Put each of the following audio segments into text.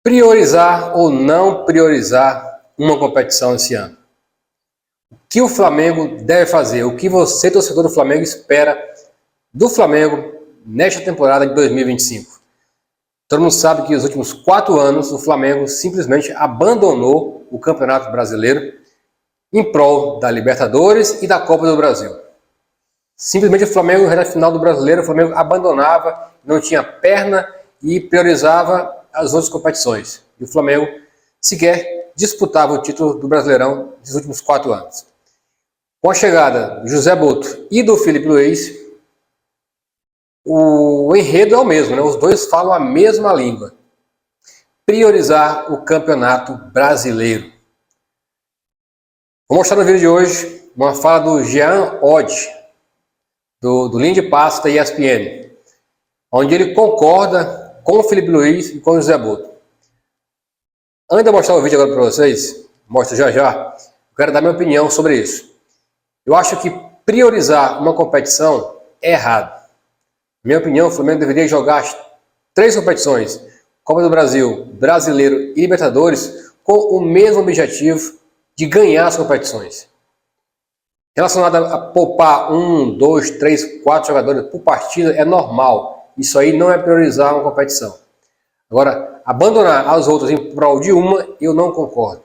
Priorizar ou não priorizar uma competição esse ano? O que o Flamengo deve fazer? O que você, torcedor do Flamengo, espera do Flamengo nesta temporada de 2025? Todo mundo sabe que nos últimos 4 anos o Flamengo simplesmente abandonou o Campeonato Brasileiro em prol da Libertadores e da Copa do Brasil. Simplesmente o Flamengo, na reta final do Brasileiro, o Flamengo abandonava, não tinha perna e priorizava as outras competições. E o Flamengo sequer disputava o título do Brasileirão nos últimos 4 anos. Com a chegada do José Boto e do Felipe Luiz, o enredo é o mesmo, né? Os dois falam a mesma língua. Priorizar o Campeonato Brasileiro. Vou mostrar no vídeo de hoje uma fala do Jean Oddi, do Linha de Passe da ESPN, onde ele concorda com o Felipe Luiz e com o José Boto. Antes de eu mostrar o vídeo agora para vocês, mostro já, eu quero dar minha opinião sobre isso. Eu acho que priorizar uma competição é errado. Na minha opinião, o Flamengo deveria jogar as 3 competições, Copa do Brasil, Brasileiro e Libertadores, com o mesmo objetivo de ganhar as competições. Relacionado a poupar 1, 2, 3, 4 jogadores por partida é normal. Isso aí não é priorizar uma competição. Agora, abandonar as outras em prol de uma, eu não concordo.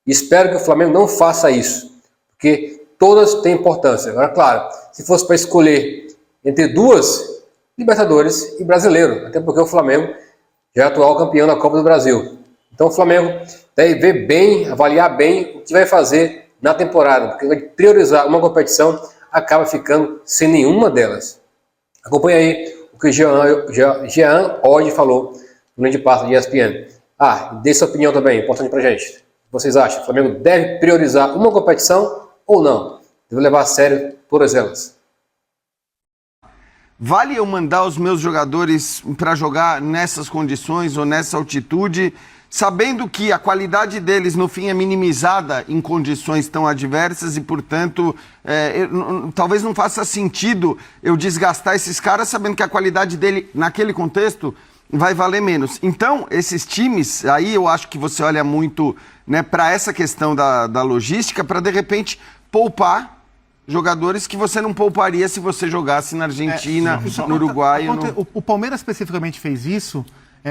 Espero que o Flamengo não faça isso, porque todas têm importância. Agora, claro, se fosse para escolher entre 2, Libertadores e Brasileiro, até porque o Flamengo já é atual campeão da Copa do Brasil. Então o Flamengo deve ver bem, avaliar bem o que vai fazer na temporada, porque priorizar uma competição acaba ficando sem nenhuma delas. Acompanhe aí o que o Jean Oddi falou no Linha de Passe de ESPN. Dê sua opinião também, importante pra gente. O que vocês acham? O Flamengo deve priorizar uma competição ou não? Deve levar a sério todas elas. Vale eu mandar os meus jogadores para jogar nessas condições ou nessa altitude, sabendo que a qualidade deles no fim é minimizada em condições tão adversas e, portanto, talvez não faça sentido eu desgastar esses caras sabendo que a qualidade dele naquele contexto vai valer menos. Então, esses times, aí eu acho que você olha muito, né, para essa questão da logística, para de repente poupar jogadores que você não pouparia se você jogasse na Argentina, no Uruguai. O Palmeiras especificamente fez isso,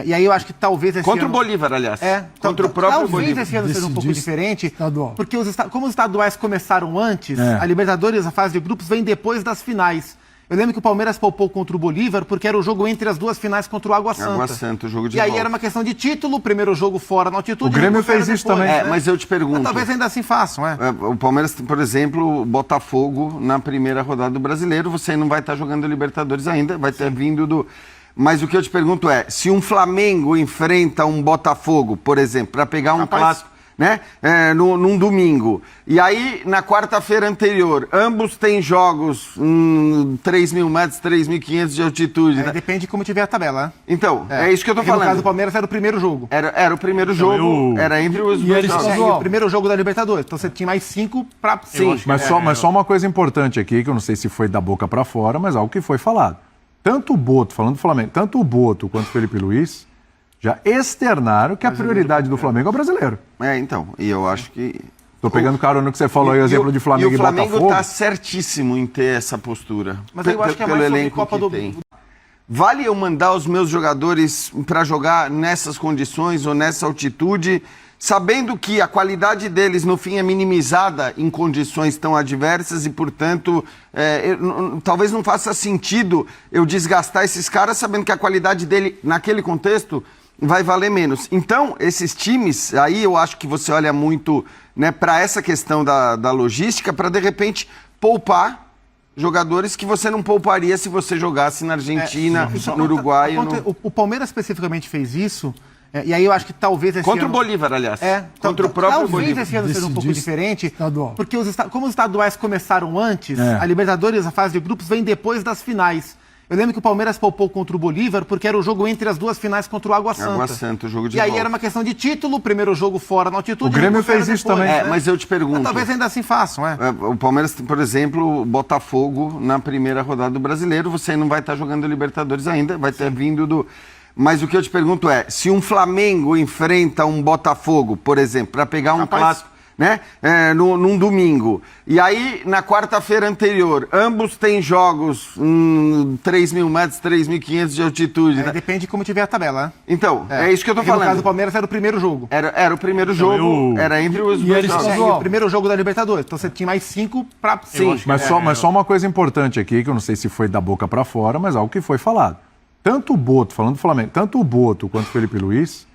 e aí eu acho que talvez esse contra ano... o Bolívar, aliás. Contra o próprio Bolívar. Talvez esse ano seja um pouco diferente, porque como os estaduais começaram antes, a Libertadores, a fase de grupos, vem depois das finais. Eu lembro que o Palmeiras poupou contra o Bolívar porque era o jogo entre as 2 finais contra o Água Santa. Água Santa, o jogo de E aí volta. era uma questão de título, primeiro jogo fora na altitude. O Grêmio fez isso também. Mas eu te pergunto... Mas talvez ainda assim façam, O Palmeiras, por exemplo, Botafogo na primeira rodada do Brasileiro, você não vai estar jogando Libertadores ainda, vai ter vindo do... Mas o que eu te pergunto é, se um Flamengo enfrenta um Botafogo, por exemplo, para pegar um clássico, né, num domingo, e aí na quarta-feira anterior, ambos têm jogos 3.000 metros, 3.500 de altitude. Né? Depende de como tiver a tabela. Né? Então, é isso que eu tô falando. No caso do Palmeiras era o primeiro jogo. Era o primeiro jogo, era entre os dois jogos. E o primeiro jogo da Libertadores. Então você tinha mais 5 para... Sim. Mas só uma coisa importante aqui, que eu não sei se foi da boca para fora, mas algo que foi falado. Tanto o Boto, falando do Flamengo, tanto o Boto quanto o Felipe Luiz já externaram que a prioridade do Flamengo é o brasileiro. Então, e eu acho que... Tô pegando carona no que você falou aí, o exemplo de Flamengo e Botafogo. E o Flamengo tá certíssimo em ter essa postura. Mas eu acho que é mais sobre Copa do... Vale eu mandar os meus jogadores para jogar nessas condições ou nessa altitude, sabendo que a qualidade deles no fim é minimizada em condições tão adversas e, portanto, talvez não faça sentido eu desgastar esses caras sabendo que a qualidade dele naquele contexto vai valer menos. Então, esses times, aí eu acho que você olha muito, né, para essa questão da logística, para de repente poupar jogadores que você não pouparia se você jogasse na Argentina, no Uruguai. O Palmeiras especificamente fez isso, e aí eu acho que talvez esse contra ano... o Bolívar, aliás. Contra o próprio Bolívar. Talvez esse ano seja um pouco diferente, porque como os estaduais começaram antes, a Libertadores, a fase de grupos, vem depois das finais. Eu lembro que o Palmeiras poupou contra o Bolívar porque era o jogo entre as 2 finais contra o Água Santa. Água Santa, o jogo de volta. E aí era uma questão de título, primeiro jogo fora na altitude. O Grêmio fez isso também. Mas eu te pergunto... Mas talvez ainda assim façam, O Palmeiras, por exemplo, Botafogo na primeira rodada do Brasileiro, você não vai estar jogando Libertadores ainda, vai ter vindo do... Mas o que eu te pergunto é, se um Flamengo enfrenta um Botafogo, por exemplo, para pegar um clássico, né, num domingo, e aí na quarta-feira anterior, ambos têm jogos 3.000 metros, 3.500 de altitude. Né? Depende de como tiver a tabela, né? Então, é isso que eu tô falando. No caso do Palmeiras era o primeiro jogo. Era o primeiro jogo, era entre os dois jogos. E o primeiro jogo da Libertadores. Então você tinha mais 5 para... Sim. Mas só uma coisa importante aqui, que eu não sei se foi da boca para fora, mas algo que foi falado. Tanto o Boto, falando do Flamengo, tanto o Boto quanto o Felipe Luiz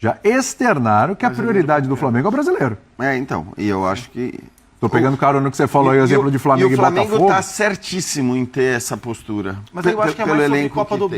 já externaram que a prioridade do Flamengo é o brasileiro. Então, e eu acho que... Tô pegando carona no que você falou aí, o exemplo de Flamengo e Botafogo. E o Flamengo tá certíssimo em ter essa postura. Mas eu acho que é mais sobre Copa do...